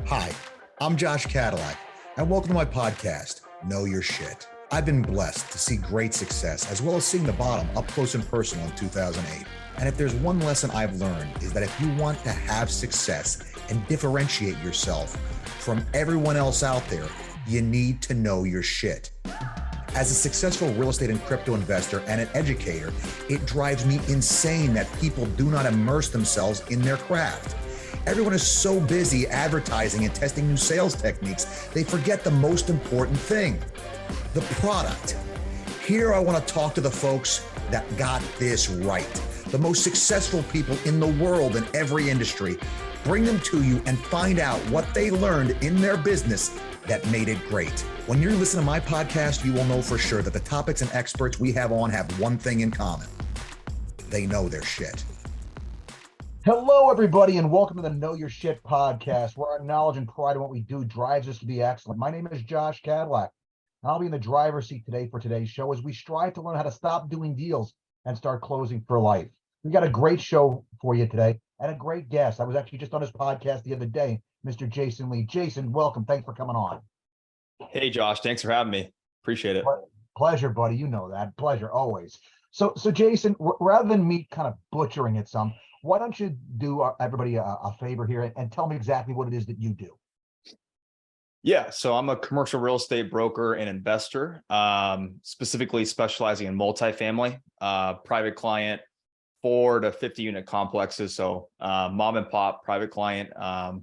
Hi, I'm Josh Cadillac, and welcome to my podcast, Know Your Shit. I've been blessed to see great success, as well as seeing the bottom up close and personal in 2008. And if there's one lesson I've learned, is that if you want to have success and differentiate yourself from everyone else out there, you need to know your shit. As a successful real estate and crypto investor and an educator, it drives me insane that people do not immerse themselves in their craft. Everyone is so busy advertising and testing new sales techniques, they forget the most important thing, the product. Here I want to talk to the folks that got this right, the most successful people in the world in every industry. Bring them to you and find out what they learned in their business that made it great. When you listen to my podcast, you will know for sure that the topics and experts we have on have one thing in common. They know their shit. Hello, everybody, and welcome to the Know Your Shit podcast, where our knowledge and pride in what we do drives us to be excellent. My name is Josh Cadillac, and I'll be in the driver's seat today for today's show as we strive to learn how to stop doing deals and start closing for life. We got a great show for you today and a great guest. I was actually just on his podcast the other day, Mr. Jason Lee. Jason, welcome. Thanks for coming on. Hey, Josh. Thanks for having me. Appreciate it. Pleasure, buddy. You know that. Pleasure, always. So Jason, rather than me kind of butchering it some, why don't you do everybody a favor here and tell me exactly what it is that you do? Yeah, so I'm a commercial real estate broker and investor, specifically specializing in multifamily, private client, 4 to 50 unit complexes. So mom and pop, private client,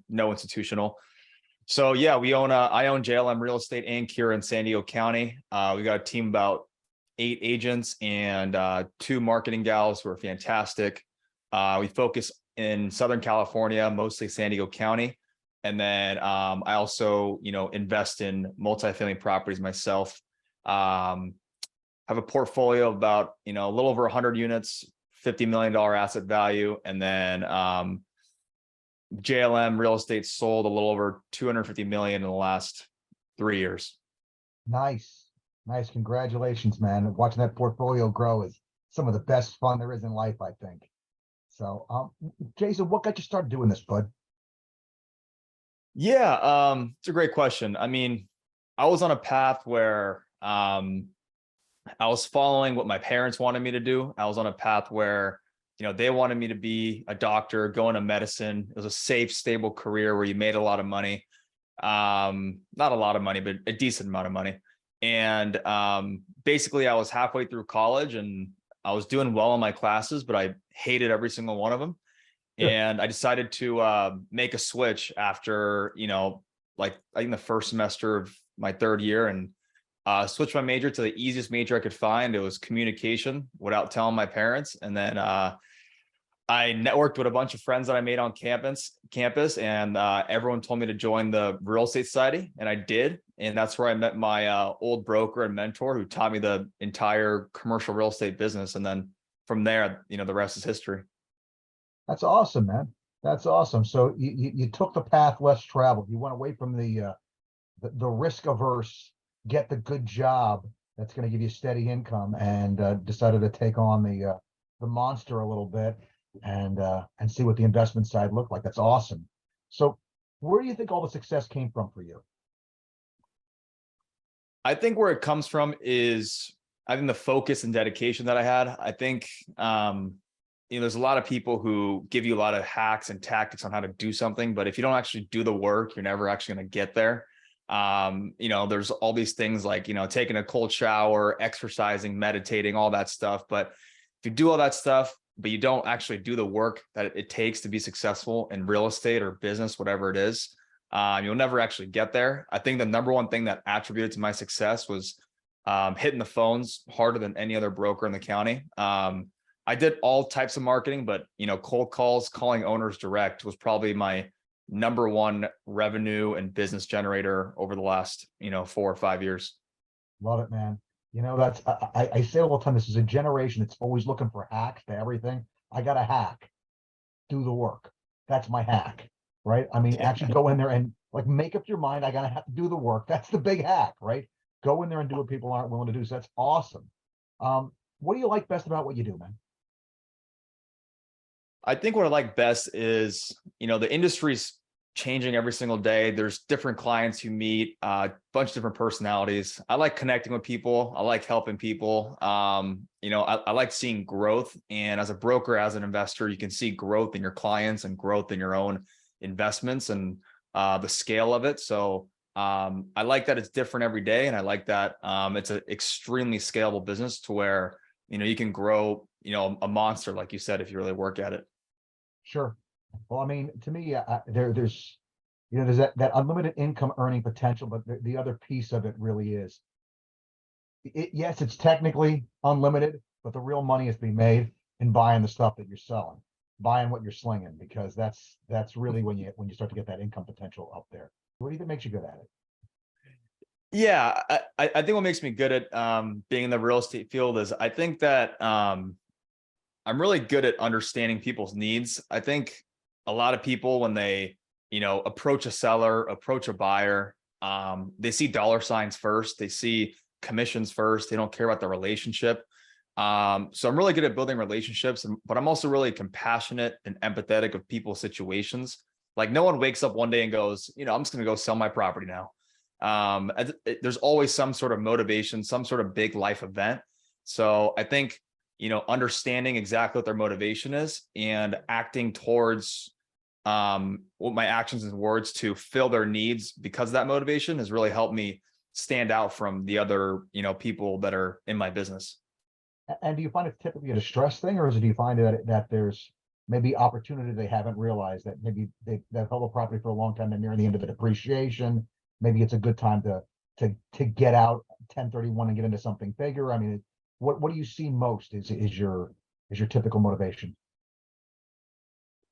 no institutional. So yeah, I own JLM Real Estate Inc. here in San Diego County. We got a team of about 8 agents and 2 marketing gals who are fantastic. We focus in Southern California, mostly San Diego County. And then I also, invest in multifamily properties myself. Have a portfolio of about, a little over 100 units, $50 million asset value. And then JLM Real Estate sold a little over 250 million in the last 3 years. Nice. Congratulations, man. Watching that portfolio grow is some of the best fun there is in life, I think. So, Jason, what got you started doing this, bud? Yeah, it's a great question. I mean, I was on a path where I was following what my parents wanted me to do. I was on a path where, they wanted me to be a doctor, go into medicine. It was a safe, stable career where you made a lot of money. Not a lot of money, but a decent amount of money. And basically, I was halfway through college and I was doing well in my classes, but I hated every single one of them. Sure. And I decided to make a switch after, I think the first semester of my 3rd year, and switched my major to the easiest major I could find. It was communication without telling my parents. And then I networked with a bunch of friends that I made on campus, and everyone told me to join the Real Estate Society, and I did. And that's where I met my old broker and mentor who taught me the entire commercial real estate business. And then from there, the rest is history. That's awesome, man. That's awesome. So you took the path less traveled. You went away from the risk averse, get the good job that's going to give you steady income, and decided to take on the monster a little bit and see what the investment side looked like. That's awesome. So where do you think all the success came from for you? I think where it comes from is, I think the focus and dedication that I had. I think, there's a lot of people who give you a lot of hacks and tactics on how to do something, but if you don't actually do the work, you're never actually going to get there. There's all these things like, taking a cold shower, exercising, meditating, all that stuff. But if you do all that stuff, but you don't actually do the work that it takes to be successful in real estate or business, whatever it is, you'll never actually get there. I think the number one thing that attributed to my success was hitting the phones harder than any other broker in the county. I did all types of marketing, but cold calls, calling owners direct was probably my number one revenue and business generator over the last 4 or 5 years. Love it, man. That's I say all the time, this is a generation that's always looking for hacks to everything. I got a hack. Do the work. That's my hack, right? I mean, actually go in there and make up your mind. I gotta have to do the work. That's the big hack, right? Go in there and do what people aren't willing to do. So that's awesome. What do you like best about what you do, man? I think what I like best is, the industry's changing every single day. There's different clients you meet, a bunch of different personalities. I like connecting with people. I like helping people. I like seeing growth. And as a broker, as an investor, you can see growth in your clients and growth in your own investments and the scale of it. So I like that it's different every day. And I like that it's an extremely scalable business to where, you can grow, a monster, like you said, if you really work at it. Sure. Well, I mean, to me, there's there's that unlimited income earning potential, but the other piece of it really is, yes, it's technically unlimited, but the real money is to be made in buying the stuff that you're selling, buying what you're slinging, because that's really when you start to get that income potential up there. What do you think makes you good at it? Yeah, I think what makes me good at being in the real estate field is I think that I'm really good at understanding people's needs. I think a lot of people, when they, approach a seller, approach a buyer, they see dollar signs first. They see commissions first. They don't care about the relationship. So I'm really good at building relationships, but I'm also really compassionate and empathetic of people's situations. Like no one wakes up one day and goes, I'm just going to go sell my property now. There's always some sort of motivation, some sort of big life event. So I think, understanding exactly what their motivation is and acting towards what my actions and words to fill their needs because of that motivation has really helped me stand out from the other, people that are in my business. And do you find it's typically a distress thing, or do you find that there's maybe opportunity they haven't realized, that maybe they've held a property for a long time, they're nearing the end of the depreciation, maybe it's a good time to get out 1031 and get into something bigger? I mean, what do you see most is your typical motivation?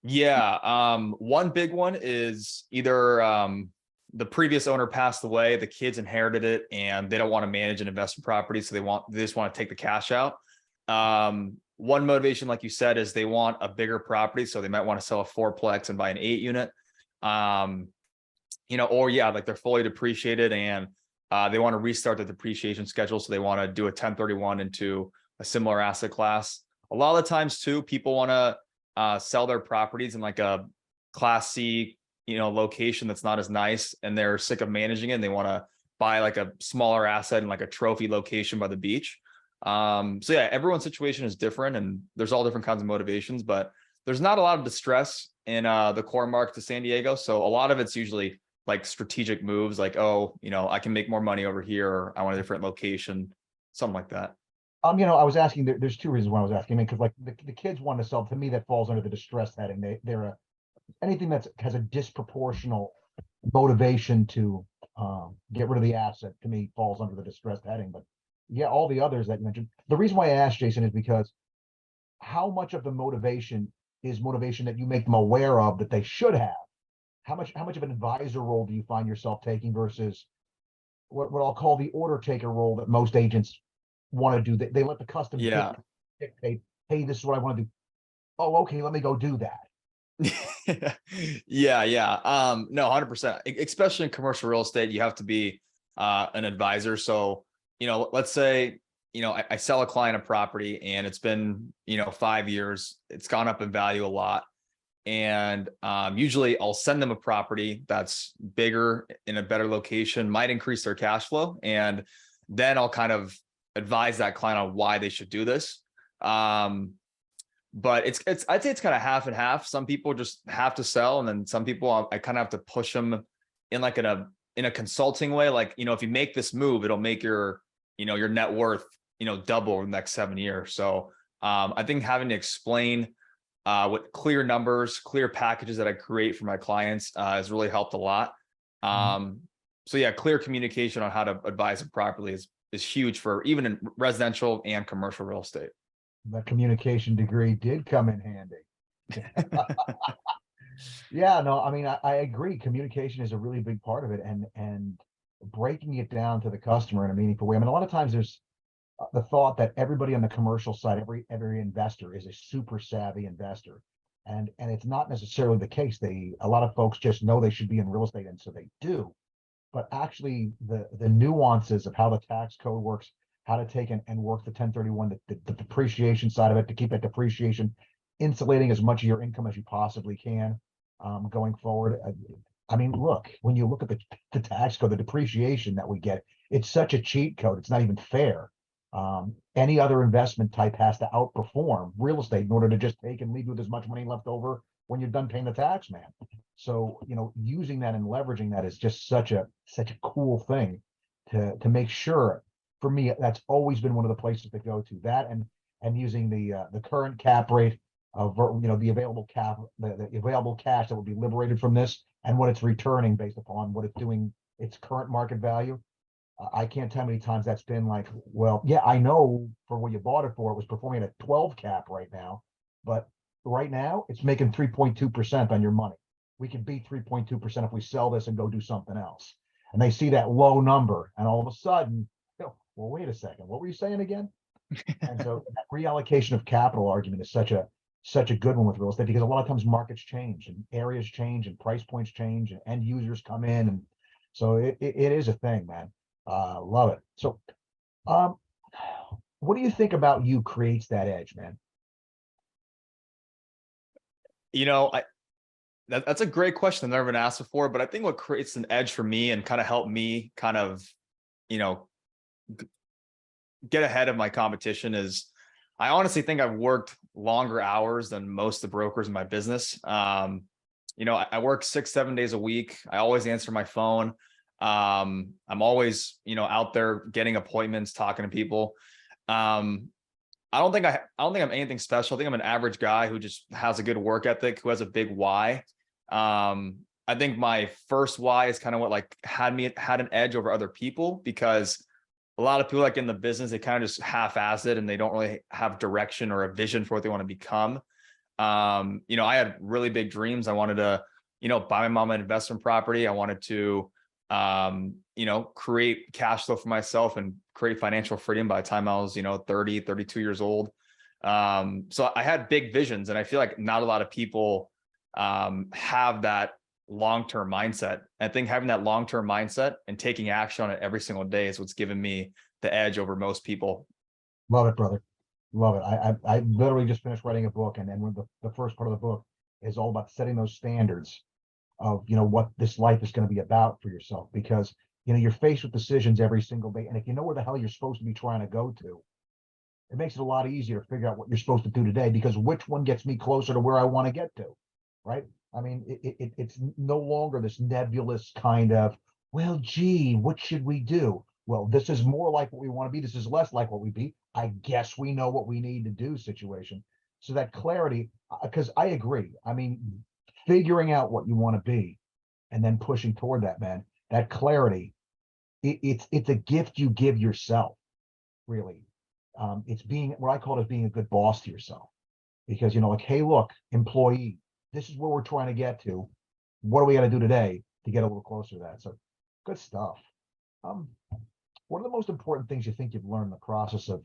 Yeah. One big one is either the previous owner passed away, the kids inherited it, and they don't want to manage an investment property. So they just want to take the cash out. One motivation, like you said, is they want a bigger property. So they might want to sell a 4-plex and buy an 8-unit. Or yeah, like they're fully depreciated and they want to restart the depreciation schedule. So they want to do a 1031 into a similar asset class. A lot of the times too, people want to sell their properties in like a class C, location that's not as nice, and they're sick of managing it. And they want to buy like a smaller asset in like a trophy location by the beach. So yeah, everyone's situation is different and there's all different kinds of motivations, but there's not a lot of distress in the core market to San Diego. So a lot of it's usually like strategic moves, like, oh, I can make more money over here, or I want a different location, something like that. I was asking, there's two reasons why I was asking. I mean, because like the kids want to sell, to me, that falls under the distress heading. They're anything that has a disproportional motivation to get rid of the asset, to me, falls under the distress heading. But yeah, all the others that you mentioned. The reason why I asked, Jason, is because how much of the motivation is motivation that you make them aware of that they should have? How much of an advisor role do you find yourself taking versus what I'll call the order taker role that most agents want to do? They let the custom dictate, hey, this is what I want to do. Oh, okay, let me go do that. Yeah. No, 100%, especially in commercial real estate, you have to be an advisor. So, let's say, I sell a client a property and it's been, 5 years, it's gone up in value a lot. And usually I'll send them a property that's bigger in a better location, might increase their cash flow. And then I'll kind of advise that client on why they should do this. But I'd say it's kind of half and half. Some people just have to sell. And then some people I kind of have to push them in like in a consulting way. Like, if you make this move, it'll make your net worth, double over the next 7 years. So I think having to explain with clear numbers, clear packages that I create for my clients has really helped a lot. So yeah, clear communication on how to advise them properly is huge for even in residential and commercial real estate. The communication degree did come in handy. Yeah, no, I mean, I agree. Communication is a really big part of it, and breaking it down to the customer in a meaningful way. I mean, a lot of times there's the thought that everybody on the commercial side, every investor is a super savvy investor, and it's not necessarily the case. A lot of folks just know they should be in real estate, and so they do. But actually, the nuances of how the tax code works, how to take and work the 1031, the depreciation side of it, to keep that depreciation insulating as much of your income as you possibly can going forward. I mean, look, when you look at the tax code, the depreciation that we get, it's such a cheat code. It's not even fair. Any other investment type has to outperform real estate in order to just take and leave you with as much money left over when you're done paying the tax, man. So, using that and leveraging that is just such a cool thing to make sure. For me, that's always been one of the places to go to. That and using the current cap rate of the available the available cash that will be liberated from this and what it's returning based upon what it's doing, its current market value. I can't tell how many times that's been like, well, yeah, I know for what you bought it for, it was performing at a 12 cap right now, but right now it's making 3.2% on your money. We can beat 3.2% if we sell this and go do something else. And they see that low number, and all of a sudden, well, wait a second, what were you saying again? And so that reallocation of capital argument is such a good one with real estate, because a lot of times markets change and areas change and price points change and end users come in. And so it is a thing, man. Love it. So, um, what do you think about you creates that edge, man? I that's a great question I've never been asked before, but I think what creates an edge for me and kind of help me kind of, you know, get ahead of my competition is I honestly think I've worked longer hours than most of the brokers in my business. I work 6, 7 days a week. I always answer my phone. I'm always, out there getting appointments, talking to people. I don't think I'm anything special. I think I'm an average guy who just has a good work ethic, who has a big why. I think my first why is kind of what had an edge over other people, because a lot of people in the business, they kind of just half-ass it and they don't really have direction or a vision for what they want to become. I had really big dreams. I wanted to, buy my mom an investment property. I wanted to, create cash flow for myself and create financial freedom by the time I was, 30, 32 years old. So I had big visions, and I feel like not a lot of people have that long-term mindset. I think having that long-term mindset and taking action on it every single day is what's given me the edge over most people. Love it, brother. Love it. I literally just finished writing a book, and when the first part of the book is all about setting those standards of what this life is going to be about for yourself, because you're faced with decisions every single day, and if you know where the hell you're supposed to be trying to go to, it makes it a lot easier to figure out what you're supposed to do today, because which one gets me closer to where I want to get to, right? I mean, it's no longer this nebulous kind of, well, gee, what should we do? Well, this is more like what we want to be. This is less like what we be. I guess we know what we need to do situation. So that clarity, because I agree. I mean, figuring out what you want to be and then pushing toward that, man, that clarity, it's a gift you give yourself, really. It's being, what I call it, is being a good boss to yourself, because, hey, look, employee, this is where we're trying to get to. What do we got to do today to get a little closer to that? So good stuff. What are the most important things you think you've learned in the process of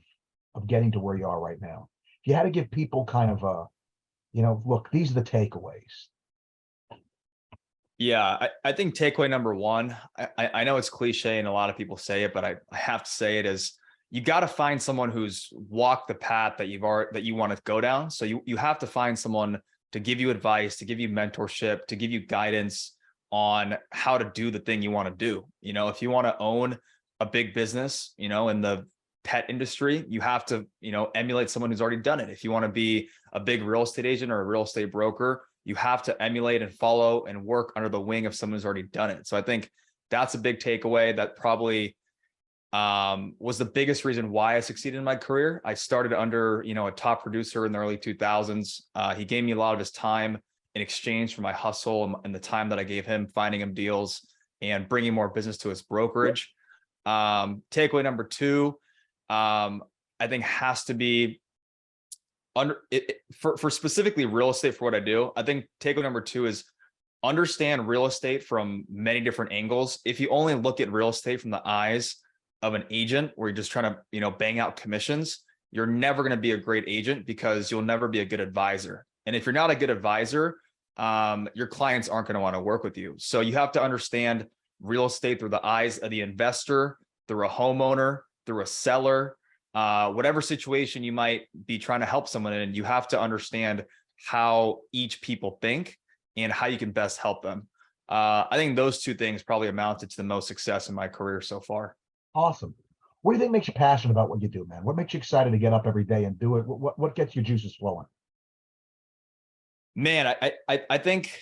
getting to where you are right now? If you had to give people kind of look, these are the takeaways. Yeah, I think takeaway number one, I know it's cliche and a lot of people say it, but I have to say it, is you got to find someone who's walked the path that you want to go down. So you have to find someone to give you advice, to give you mentorship, to give you guidance on how to do the thing you want to do. If you want to own a big business, in the pet industry, you have to, emulate someone who's already done it. If you want to be a big real estate agent or a real estate broker, you have to emulate and follow and work under the wing of someone who's already done it. So I think that's a big takeaway that probably was the biggest reason why I succeeded in my career. I started under, a top producer in the early 2000s. He gave me a lot of his time in exchange for my hustle and the time that I gave him, finding him deals and bringing more business to his brokerage. Takeaway number two, I think has to be for specifically real estate, for what I do. I think takeaway number two is understand real estate from many different angles. If you only look at real estate from the eyes of an agent, where you're just trying to, bang out commissions, you're never going to be a great agent, because you'll never be a good advisor. And if you're not a good advisor, your clients aren't going to want to work with you. So you have to understand real estate through the eyes of the investor, through a homeowner, through a seller, whatever situation you might be trying to help someone in. You have to understand how each people think and how you can best help them. I think those two things probably amounted to the most success in my career so far. Awesome. What do you think makes you passionate about what you do, man? What makes you excited to get up every day and do it? What gets your juices flowing? Man, I think,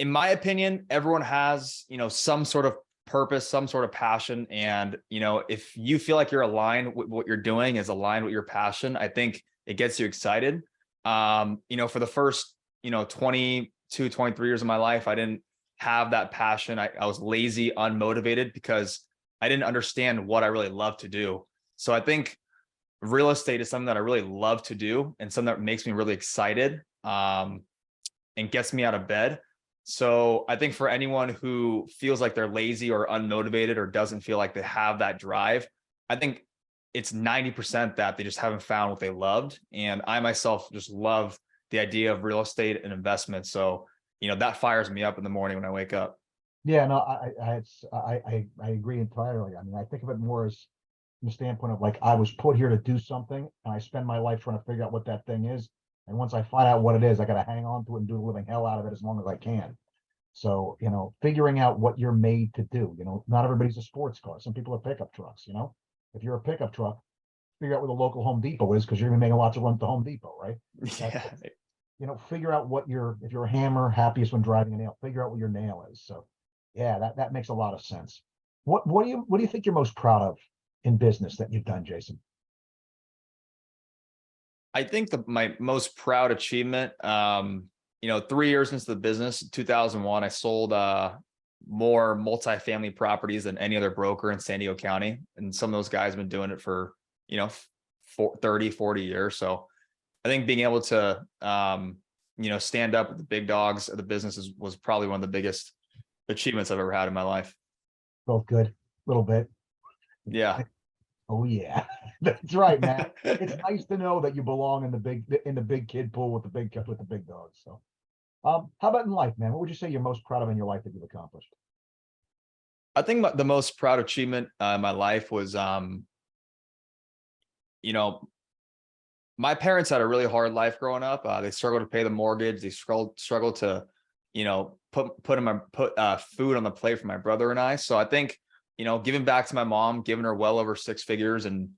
in my opinion, everyone has, some sort of purpose, some sort of passion. And, if you feel like you're aligned with what you're doing is aligned with your passion, I think it gets you excited. For the first, 22, 23 years of my life, I didn't have that passion. I was lazy, unmotivated because I didn't understand what I really love to do. So I think real estate is something that I really love to do and something that makes me really excited, and gets me out of bed. So I think for anyone who feels like they're lazy or unmotivated or doesn't feel like they have that drive, I think it's 90% that they just haven't found what they loved. And I myself just love the idea of real estate and investment. So, that fires me up in the morning when I wake up. Yeah, no, I agree entirely. I mean, I think of it more as from the standpoint of like, I was put here to do something and I spend my life trying to figure out what that thing is. And once I find out what it is, I got to hang on to it and do the living hell out of it as long as I can. So, figuring out what you're made to do, not everybody's a sports car. Some people are pickup trucks, if you're a pickup truck, figure out where the local Home Depot is because you're gonna be making lots of runs to Home Depot, right? Yeah. Figure out if you're a hammer, happiest when driving a nail, figure out what your nail is. So yeah, that makes a lot of sense. What do you think you're most proud of in business that you've done, Jason? I think my most proud achievement, 3 years into the business, 2001, I sold more multifamily properties than any other broker in San Diego County. And some of those guys have been doing it for, 30, 40 years. So I think being able to, stand up with the big dogs of the business was probably one of the biggest achievements I've ever had in my life. Both good, a little bit. Yeah. Oh yeah, that's right, man. It's nice to know that you belong in the big kid pool with the big dogs. So, how about in life, man? What would you say you're most proud of in your life that you've accomplished? I think the most proud achievement in my life was, my parents had a really hard life growing up. They struggled to pay the mortgage. They struggled to, put food on the plate for my brother and I. So I think, giving back to my mom, giving her well over six figures and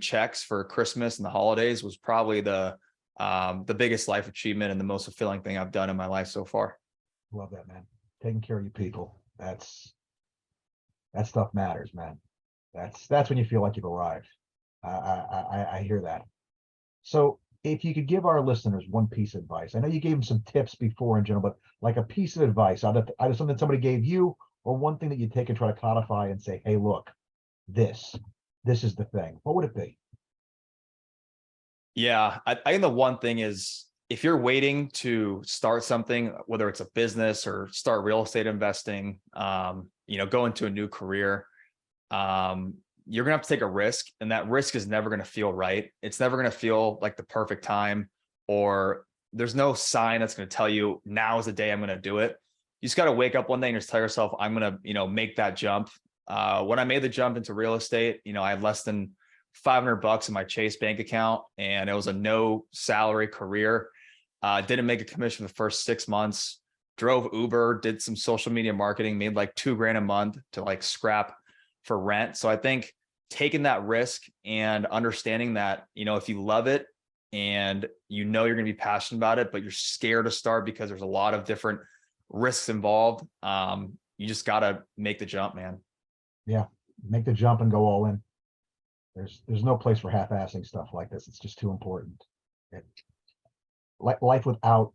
checks for Christmas and the holidays was probably the biggest life achievement and the most fulfilling thing I've done in my life so far. Love that, man. Taking care of your people. That stuff matters, man. That's when you feel like you've arrived. I hear that. So if you could give our listeners one piece of advice, I know you gave them some tips before in general, but like a piece of advice, either something somebody gave you or one thing that you take and try to codify and say, hey, look, this is the thing. What would it be? Yeah, I think the one thing is if you're waiting to start something, whether it's a business or start real estate investing, go into a new career, you're gonna have to take a risk, and that risk is never gonna feel right. It's never gonna feel like the perfect time, or there's no sign that's gonna tell you now is the day I'm gonna do it. You just gotta wake up one day and just tell yourself, I'm gonna, make that jump. When I made the jump into real estate, I had less than $500 in my Chase bank account, and it was a no salary career. Didn't make a commission the first 6 months. Drove Uber, did some social media marketing, made like $2,000 a month to like scrap for rent. So I think taking that risk and understanding that, if you love it and you're going to be passionate about it, but you're scared to start because there's a lot of different risks involved, you just got to make the jump, man. Yeah, make the jump and go all in. There's no place for half-assing stuff like this. It's just too important. Life without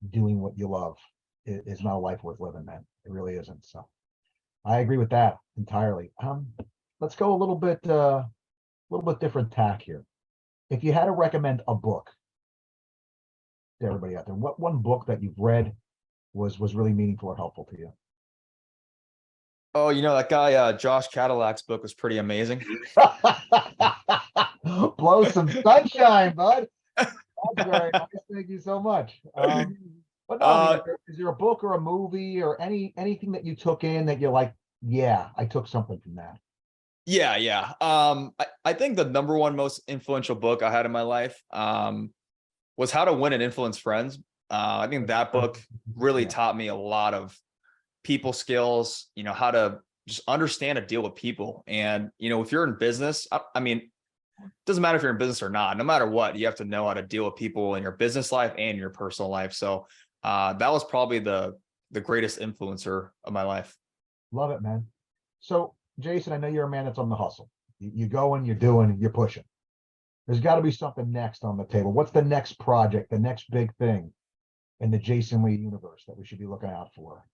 doing what you love is not a life worth living, man. It really isn't. So I agree with that entirely. Let's go a little bit different tack here. If you had to recommend a book to everybody out there, what one book that you've read was really meaningful or helpful to you? Oh, that guy, Josh Cadillac's book was pretty amazing. Blow some sunshine, bud. That's very nice. Thank you so much. But no, I mean, is there a book or a movie or anything that you took in that you're like, yeah, I took something from that? Yeah. I think the number one most influential book I had in my life was How to Win and Influence Friends I think that book really taught me a lot of people skills, how to just understand a deal with people. And, if you're in business, I mean, it doesn't matter if you're in business or not, no matter what, you have to know how to deal with people in your business life and your personal life. So that was probably the greatest influencer of my life. Love it, man. So Jason, I know you're a man that's on the hustle. You go and you're doing, you're pushing. There's got to be something next on the table. What's the next project, the next big thing in the Jason Lee universe that we should be looking out for?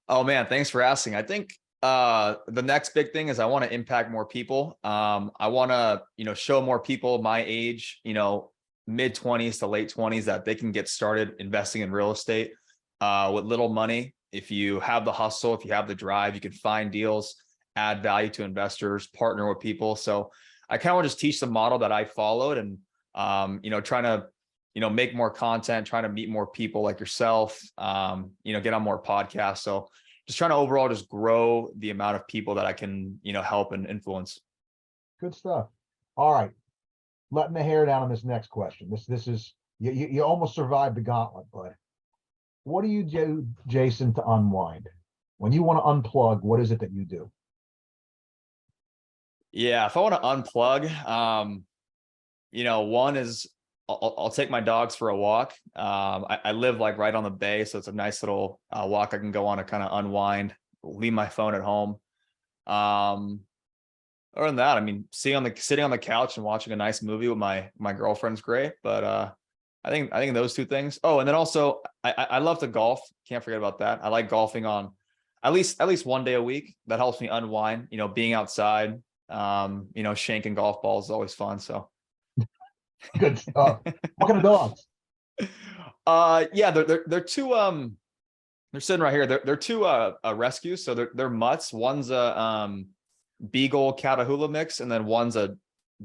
Oh man, thanks for asking. I think the next big thing is I want to impact more people. I want to, show more people my age, mid 20s to late 20s, that they can get started investing in real estate with little money. If you have the hustle, if you have the drive, you can find deals, add value to investors, partner with people. So I kind of want to just teach the model that I followed, and trying to make more content, trying to meet more people like yourself, get on more podcasts. So just trying to overall just grow the amount of people that I can, help and influence. Good stuff. All right. Letting the hair down on this next question. This is, you almost survived the gauntlet, bud. What do you do, Jason, to unwind? When you want to unplug, what is it that you do? Yeah, if I want to unplug, one is I'll take my dogs for a walk. I live like right on the bay, so it's a nice little walk I can go on to kind of unwind, leave my phone at home. Other than that, I mean, sitting on the couch and watching a nice movie with my girlfriend's great. But I think those two things. Oh, and then also I love to golf. Can't forget about that. I like golfing on at least one day a week. That helps me unwind. Being outside, shanking golf balls is always fun. So good stuff. What kind of dogs? Yeah, they're two they're sitting right here. They're two rescues. So they're mutts. One's a Beagle Catahoula mix, and then one's a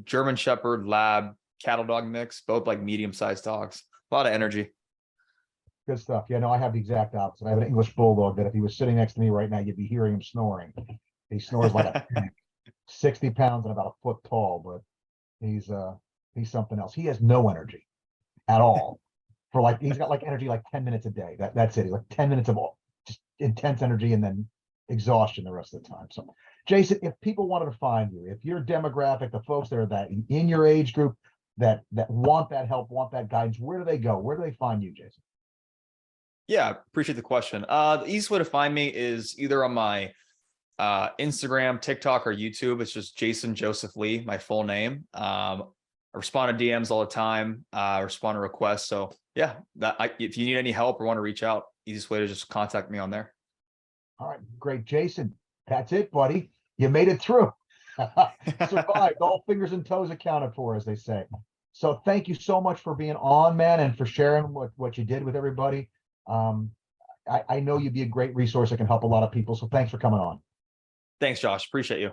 German Shepherd Lab cattle dog mix, both like medium-sized dogs. A lot of energy. Good stuff. Yeah, no, I have the exact opposite. I have an English bulldog that if he was sitting next to me right now, you'd be hearing him snoring. He snores like a tank. 60 pounds and about a foot tall, but he's something else. He has no energy at all. He's got like energy like 10 minutes a day. That's it. He's like 10 minutes of all just intense energy and then exhaustion the rest of the time. So Jason, if people wanted to find you, if your demographic, the folks that are that in your age group that want that help, want that guidance, where do they go? Where do they find you, Jason? Yeah, appreciate the question. The easiest way to find me is either on my Instagram, TikTok, or YouTube. It's just Jason Joseph Lee, my full name. I respond to DMs all the time, respond to requests. So yeah, if you need any help or want to reach out, easiest way to just contact me on there. All right, great. Jason, that's it, buddy. You made it through. Survived. All fingers and toes accounted for, as they say. So thank you so much for being on, man, and for sharing what you did with everybody. I know you'd be a great resource that can help a lot of people. So thanks for coming on. Thanks, Josh. Appreciate you.